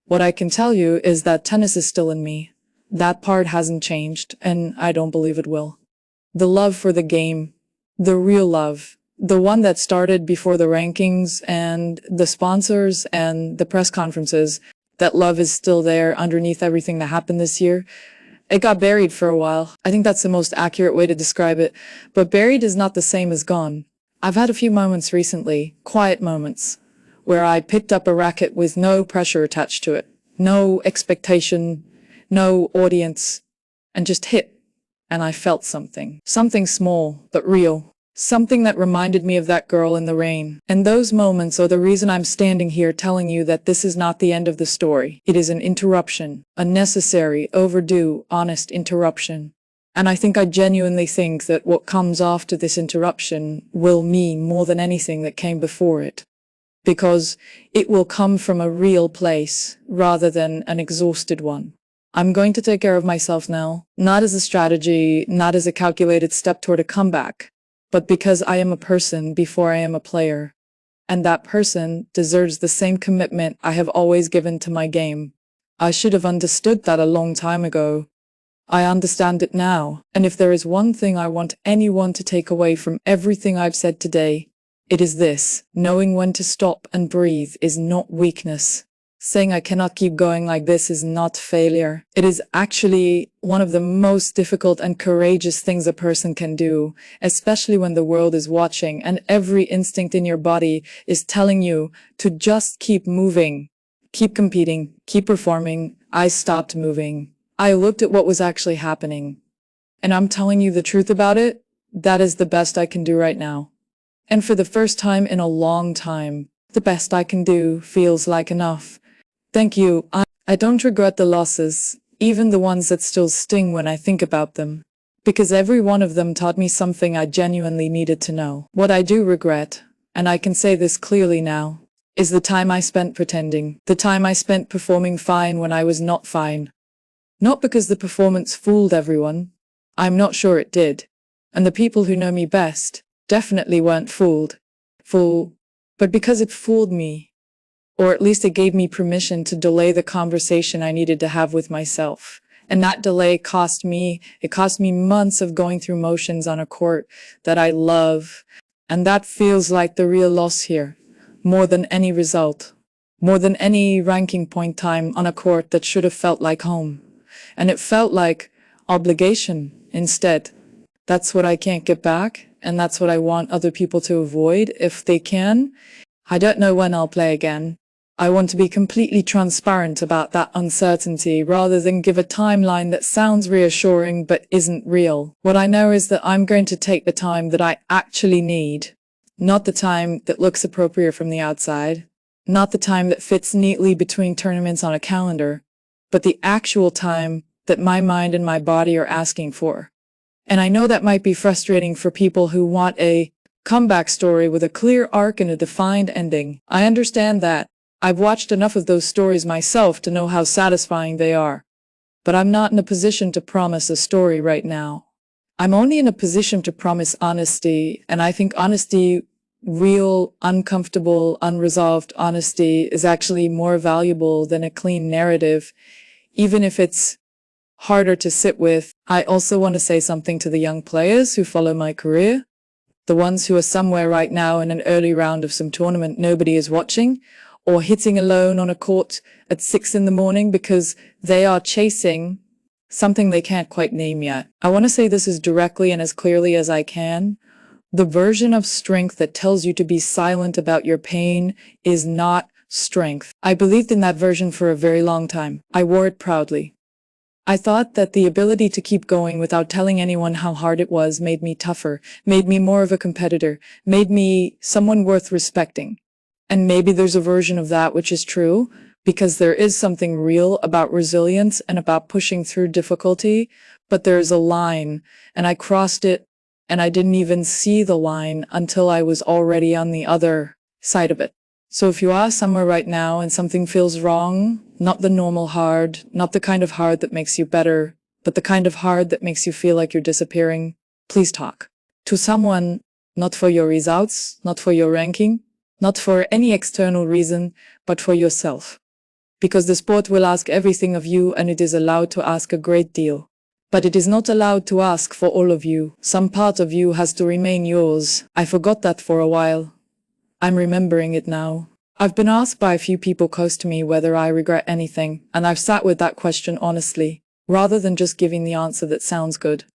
What I can tell you is that tennis is still in me. That part hasn't changed, and I don't believe it will. The love for the game, the real love, the one that started before the rankings and the sponsors and the press conferences, that love is still there underneath everything that happened this year. It got buried for a while. I think that's the most accurate way to describe it. But buried is not the same as gone. I've had a few moments recently, quiet moments, where I picked up a racket with no pressure attached to it, no expectation, no audience, and just hit. And I felt something. Something small, but real. Something that reminded me of that girl in the rain. And those moments are the reason I'm standing here telling you that this is not the end of the story. It is an interruption, a necessary, overdue, honest interruption. And I genuinely think that what comes after this interruption will mean more than anything that came before it. Because it will come from a real place rather than an exhausted one. I'm going to take care of myself now, not as a strategy, not as a calculated step toward a comeback, but because I am a person before I am a player. And that person deserves the same commitment I have always given to my game. I should have understood that a long time ago. I understand it now, and if there is one thing I want anyone to take away from everything I've said today, it is this: knowing when to stop and breathe is not weakness. Saying I cannot keep going like this is not failure. It is actually one of the most difficult and courageous things a person can do, especially when the world is watching and every instinct in your body is telling you to just keep moving, keep competing, keep performing. I stopped moving. I looked at what was actually happening. And I'm telling you the truth about it. That is the best I can do right now. And for the first time in a long time, the best I can do feels like enough. Thank you. I don't regret the losses, even the ones that still sting when I think about them, because every one of them taught me something I genuinely needed to know. What I do regret, and I can say this clearly now, is the time I spent pretending, the time I spent performing fine when I was not fine. Not because the performance fooled everyone. I'm not sure it did. And the people who know me best definitely weren't fooled. But because it fooled me. Or at least it gave me permission to delay the conversation I needed to have with myself. And that delay cost me months of going through motions on a court that I love. And that feels like the real loss here, more than any result, more than any ranking point time on a court that should have felt like home. And it felt like obligation instead. That's what I can't get back, and that's what I want other people to avoid if they can. I don't know when I'll play again. I want to be completely transparent about that uncertainty rather than give a timeline that sounds reassuring but isn't real. What I know is that I'm going to take the time that I actually need, not the time that looks appropriate from the outside, not the time that fits neatly between tournaments on a calendar, but the actual time that my mind and my body are asking for. And I know that might be frustrating for people who want a comeback story with a clear arc and a defined ending. I understand that. I've watched enough of those stories myself to know how satisfying they are. But I'm not in a position to promise a story right now. I'm only in a position to promise honesty, and I think honesty, real, uncomfortable, unresolved honesty, is actually more valuable than a clean narrative, even if it's harder to sit with. I also want to say something to the young players who follow my career, the ones who are somewhere right now in an early round of some tournament nobody is watching, or hitting alone on a court at 6 in the morning because they are chasing something they can't quite name yet. I want to say this as directly and as clearly as I can. The version of strength that tells you to be silent about your pain is not strength. I believed in that version for a very long time. I wore it proudly. I thought that the ability to keep going without telling anyone how hard it was made me tougher, made me more of a competitor, made me someone worth respecting. And maybe there's a version of that which is true, because there is something real about resilience and about pushing through difficulty, but there's a line, and I crossed it, and I didn't even see the line until I was already on the other side of it. So if you are somewhere right now and something feels wrong, not the normal hard, not the kind of hard that makes you better, but the kind of hard that makes you feel like you're disappearing, please talk to someone, not for your results, not for your ranking, not for any external reason, but for yourself. because the sport will ask everything of you and it is allowed to ask a great deal. But it is not allowed to ask for all of you. Some part of you has to remain yours. I forgot that for a while. I'm remembering it now. I've been asked by a few people close to me whether I regret anything, and I've sat with that question honestly, rather than just giving the answer that sounds good.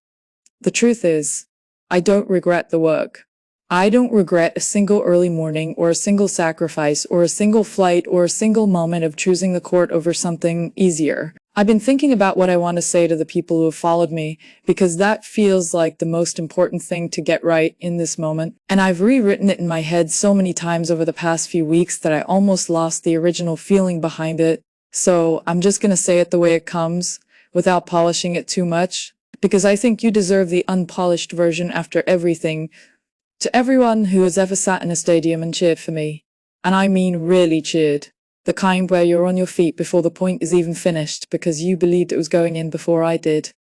The truth is, I don't regret the work. I don't regret a single early morning or a single sacrifice or a single flight or a single moment of choosing the court over something easier. I've been thinking about what I want to say to the people who have followed me, because that feels like the most important thing to get right in this moment. And I've rewritten it in my head so many times over the past few weeks that I almost lost the original feeling behind it. So I'm just going to say it the way it comes, without polishing it too much, because I think you deserve the unpolished version after everything. To everyone who has ever sat in a stadium and cheered for me, and I mean really cheered, the kind where you're on your feet before the point is even finished because you believed it was going in before I did.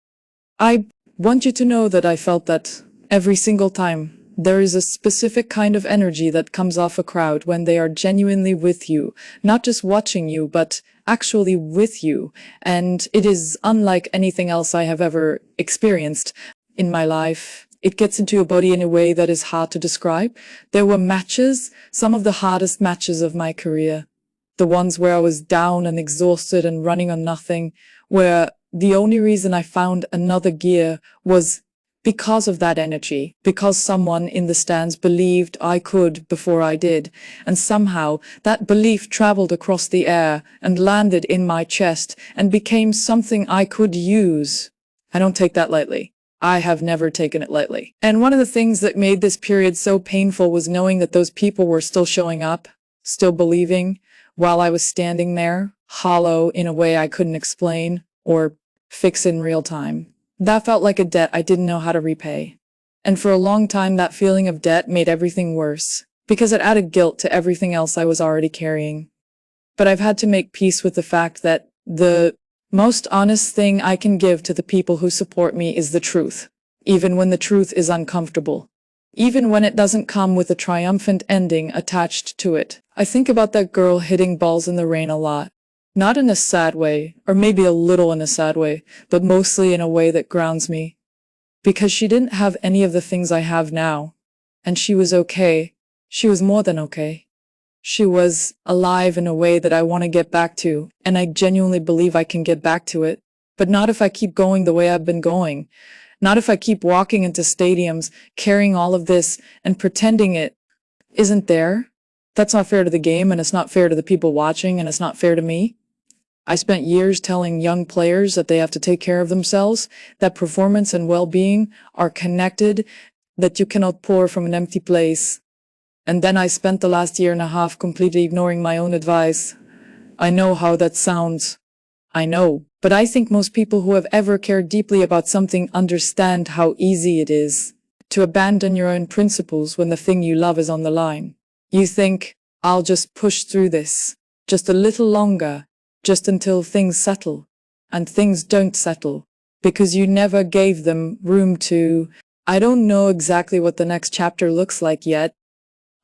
I want you to know that I felt that every single time. There is a specific kind of energy that comes off a crowd when they are genuinely with you, not just watching you, but actually with you. And it is unlike anything else I have ever experienced in my life. It gets into your body in a way that is hard to describe. There were matches, some of the hardest matches of my career. The ones where I was down and exhausted and running on nothing, where the only reason I found another gear was because of that energy, because someone in the stands believed I could before I did, and somehow that belief traveled across the air and landed in my chest and became something I could use. I don't take that lightly. I have never taken it lightly. And one of the things that made this period so painful was knowing that those people were still showing up, still believing, while I was standing there, hollow in a way I couldn't explain or fix in real time. That felt like a debt I didn't know how to repay. And for a long time, that feeling of debt made everything worse, because it added guilt to everything else I was already carrying. But I've had to make peace with the fact that the most honest thing I can give to the people who support me is the truth, even when the truth is uncomfortable. Even when it doesn't come with a triumphant ending attached to it. I think about that girl hitting balls in the rain a lot. Not in a sad way, or maybe a little in a sad way, but mostly in a way that grounds me. Because she didn't have any of the things I have now. And she was okay. She was more than okay. She was alive in a way that I want to get back to, and I genuinely believe I can get back to it. But not if I keep going the way I've been going. Not if I keep walking into stadiums, carrying all of this, and pretending it isn't there. That's not fair to the game, and it's not fair to the people watching, and it's not fair to me. I spent years telling young players that they have to take care of themselves, that performance and well-being are connected, that you cannot pour from an empty place. And then I spent the last year and a half completely ignoring my own advice. I know how that sounds. I know. But I think most people who have ever cared deeply about something understand how easy it is to abandon your own principles when the thing you love is on the line. You think, I'll just push through this, just a little longer, just until things settle. And things don't settle, because you never gave them room to. I don't know exactly what the next chapter looks like yet.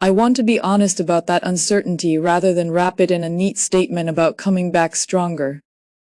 I want to be honest about that uncertainty rather than wrap it in a neat statement about coming back stronger.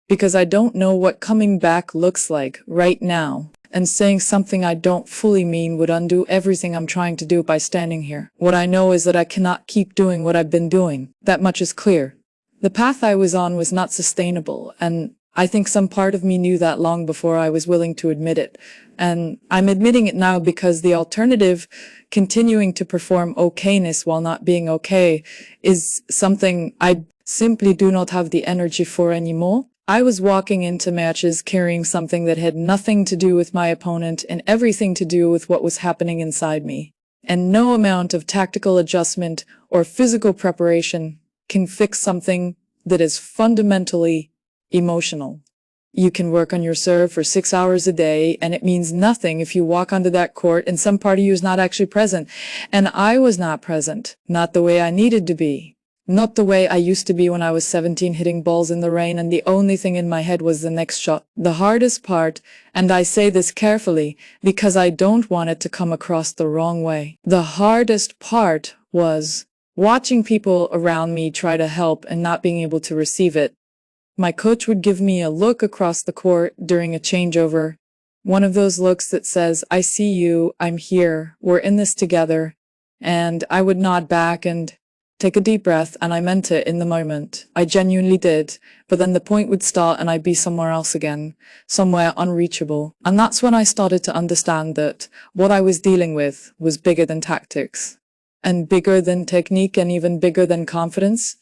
Because I don't know what coming back looks like right now, and saying something I don't fully mean would undo everything I'm trying to do by standing here. What I know is that I cannot keep doing what I've been doing. That much is clear. The path I was on was not sustainable, and I think some part of me knew that long before I was willing to admit it. And I'm admitting it now because the alternative, continuing to perform okayness while not being okay, is something I simply do not have the energy for anymore. I was walking into matches carrying something that had nothing to do with my opponent and everything to do with what was happening inside me. And no amount of tactical adjustment or physical preparation can fix something that is fundamentally emotional. You can work on your serve for 6 hours a day, and it means nothing if you walk onto that court and some part of you is not actually present. And I was not present, not the way I needed to be. Not the way I used to be when I was 17 hitting balls in the rain and the only thing in my head was the next shot. The hardest part, and I say this carefully because I don't want it to come across the wrong way. The hardest part was watching people around me try to help and not being able to receive it. My coach would give me a look across the court during a changeover. One of those looks that says, I see you, I'm here, we're in this together. And I would nod back and take a deep breath, and I meant it in the moment. I genuinely did. But then the point would start and I'd be somewhere else again, somewhere unreachable. And that's when I started to understand that what I was dealing with was bigger than tactics, and bigger than technique, and even bigger than confidence.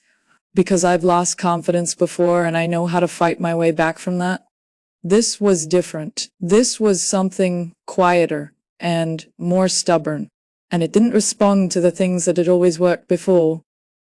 Because I've lost confidence before and I know how to fight my way back from that. This was different. This was something quieter and more stubborn. And it didn't respond to the things that had always worked before.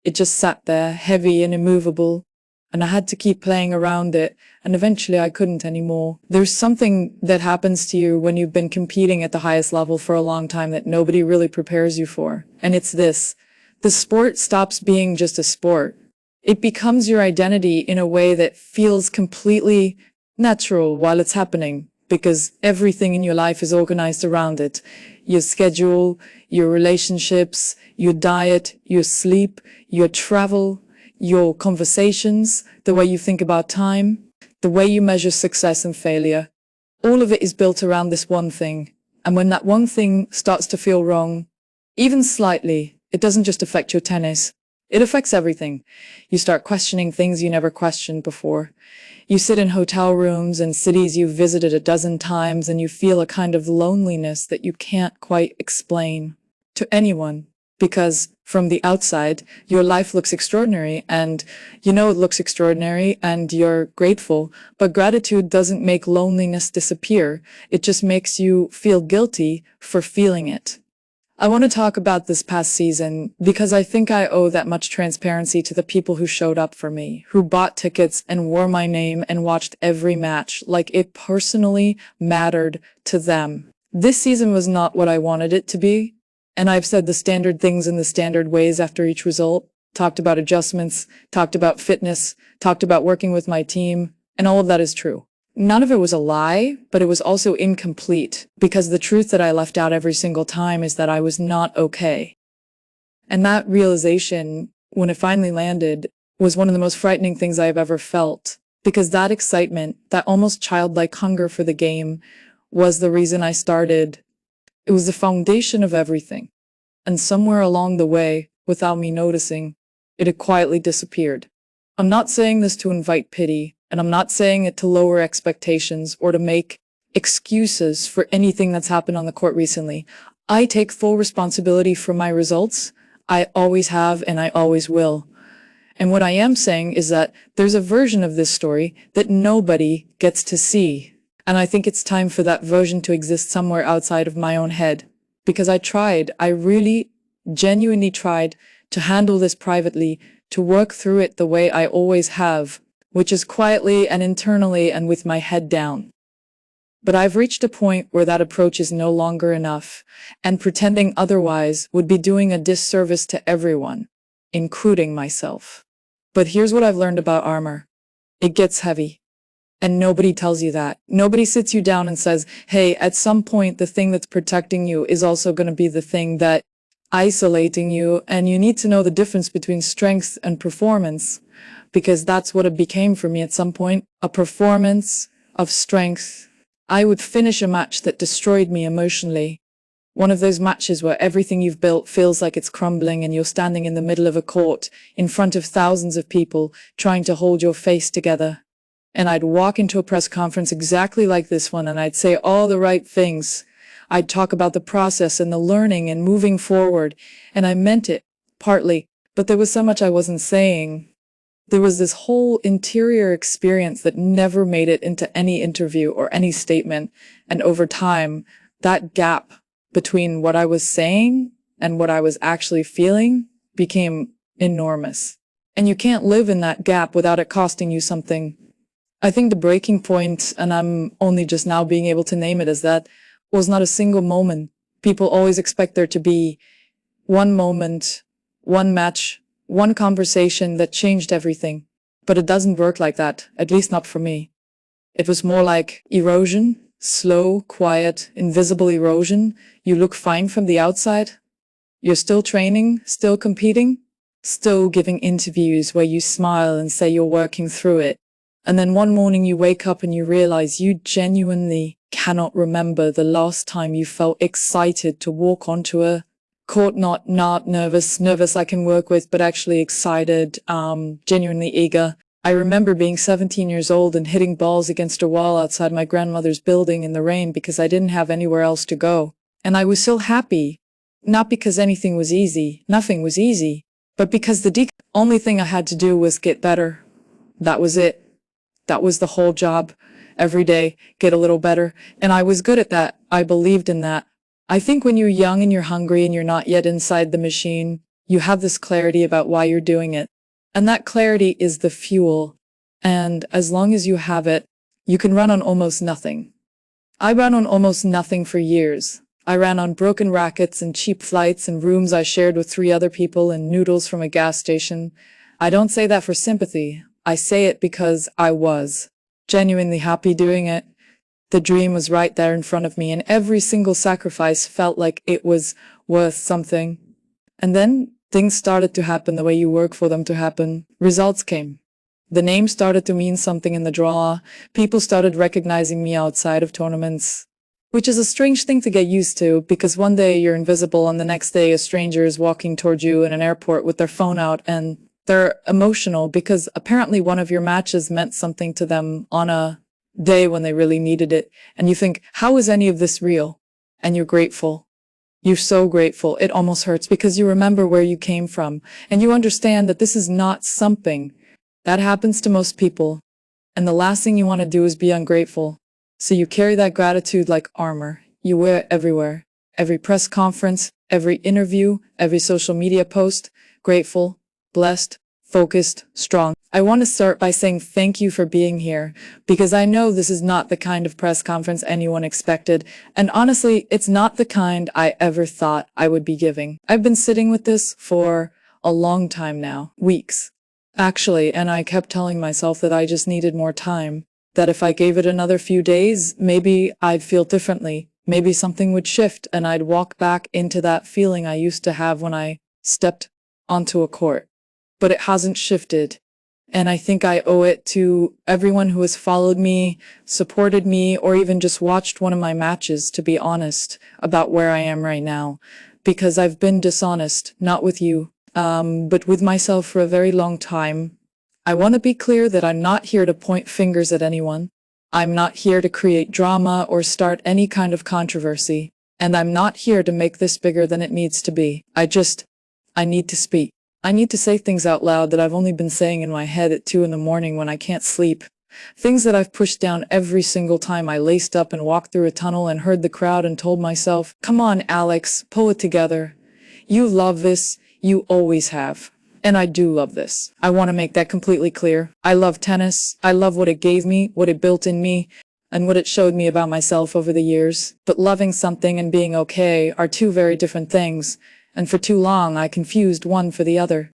It just sat there, heavy and immovable, and I had to keep playing around it, and eventually I couldn't anymore. There's something that happens to you when you've been competing at the highest level for a long time that nobody really prepares you for, and it's this. The sport stops being just a sport. It becomes your identity in a way that feels completely natural while it's happening, because everything in your life is organized around it. Your schedule, your relationships, your diet, your sleep, your travel, your conversations, the way you think about time, the way you measure success and failure. All of it is built around this one thing. And when that one thing starts to feel wrong, even slightly, it doesn't just affect your tennis. It affects everything. You start questioning things you never questioned before. You sit in hotel rooms in cities you've visited a dozen times and you feel a kind of loneliness that you can't quite explain to anyone. Because from the outside, your life looks extraordinary and you know it looks extraordinary and you're grateful. But gratitude doesn't make loneliness disappear. It just makes you feel guilty for feeling it. I want to talk about this past season because I think I owe that much transparency to the people who showed up for me, who bought tickets and wore my name and watched every match like it personally mattered to them. This season was not what I wanted it to be, and I've said the standard things in the standard ways after each result, talked about adjustments, talked about fitness, talked about working with my team, and all of that is true. None of it was a lie, but it was also incomplete, because the truth that I left out every single time is that I was not okay. And that realization, when it finally landed, was one of the most frightening things I've ever felt, because that excitement, that almost childlike hunger for the game, was the reason I started. It was the foundation of everything. And somewhere along the way, without me noticing, it had quietly disappeared. I'm not saying this to invite pity, and I'm not saying it to lower expectations or to make excuses for anything that's happened on the court recently. I take full responsibility for my results. I always have and I always will. And what I am saying is that there's a version of this story that nobody gets to see. And I think it's time for that version to exist somewhere outside of my own head. Because I really genuinely tried to handle this privately, to work through it the way I always have, which is quietly and internally and with my head down. But I've reached a point where that approach is no longer enough, and pretending otherwise would be doing a disservice to everyone, including myself. But here's what I've learned about armor. It gets heavy. And nobody tells you that. Nobody sits you down and says, hey, at some point, the thing that's protecting you is also going to be the thing that isolating you, and you need to know the difference between strength and performance, because that's what it became for me at some point, a performance of strength. I would finish a match that destroyed me emotionally. One of those matches where everything you've built feels like it's crumbling and you're standing in the middle of a court in front of thousands of people trying to hold your face together. And I'd walk into a press conference exactly like this one and I'd say all the right things. I'd talk about the process and the learning and moving forward, and I meant it, partly, but there was so much I wasn't saying. There was this whole interior experience that never made it into any interview or any statement, and over time, that gap between what I was saying and what I was actually feeling became enormous. And you can't live in that gap without it costing you something. I think the breaking point, and I'm only just now being able to name it as that, was not a single moment. People always expect there to be one moment, one match, one conversation that changed everything. But it doesn't work like that, at least not for me. It was more like erosion, slow, quiet, invisible erosion. You look fine from the outside. You're still training, still competing, still giving interviews where you smile and say you're working through it. And then one morning you wake up and you realize you genuinely cannot remember the last time you felt excited to walk onto a court, not nervous I can work with, but actually excited, genuinely eager. I remember being 17 years old and hitting balls against a wall outside my grandmother's building in the rain because I didn't have anywhere else to go. And I was so happy, not because anything was easy, nothing was easy, but because the only thing I had to do was get better. That was it. That was the whole job. Every day, get a little better. And I was good at that. I believed in that. I think when you're young and you're hungry and you're not yet inside the machine, you have this clarity about why you're doing it. And that clarity is the fuel. And as long as you have it, you can run on almost nothing. I ran on almost nothing for years. I ran on broken rackets and cheap flights and rooms I shared with 3 other people and noodles from a gas station. I don't say that for sympathy. I say it because I was genuinely happy doing it. The dream was right there in front of me, and every single sacrifice felt like it was worth something. And then things started to happen the way you work for them to happen. Results came. The name started to mean something in the draw. People started recognizing me outside of tournaments, which is a strange thing to get used to, because one day you're invisible and the next day a stranger is walking towards you in an airport with their phone out, and they're emotional because apparently one of your matches meant something to them on a day when they really needed it. And you think, how is any of this real? And you're grateful. You're so grateful. It almost hurts because you remember where you came from and you understand that this is not something that happens to most people. And the last thing you want to do is be ungrateful. So you carry that gratitude like armor. You wear it everywhere. Every press conference, every interview, every social media post. Grateful, blessed, focused, strong. I want to start by saying thank you for being here, because I know this is not the kind of press conference anyone expected, and honestly, it's not the kind I ever thought I would be giving. I've been sitting with this for a long time now, weeks, actually, and I kept telling myself that I just needed more time, that if I gave it another few days, maybe I'd feel differently, maybe something would shift, and I'd walk back into that feeling I used to have when I stepped onto a court. But it hasn't shifted. And I think I owe it to everyone who has followed me, supported me, or even just watched one of my matches to be honest about where I am right now. Because I've been dishonest, not with you, but with myself for a very long time. I want to be clear that I'm not here to point fingers at anyone. I'm not here to create drama or start any kind of controversy. And I'm not here to make this bigger than it needs to be. I need to speak. I need to say things out loud that I've only been saying in my head at 2 a.m. when I can't sleep. Things that I've pushed down every single time I laced up and walked through a tunnel and heard the crowd and told myself, come on, Alex, pull it together. You love this. You always have. And I do love this. I want to make that completely clear. I love tennis. I love what it gave me, what it built in me, and what it showed me about myself over the years. But loving something and being okay are 2 very different things. And for too long, I confused one for the other.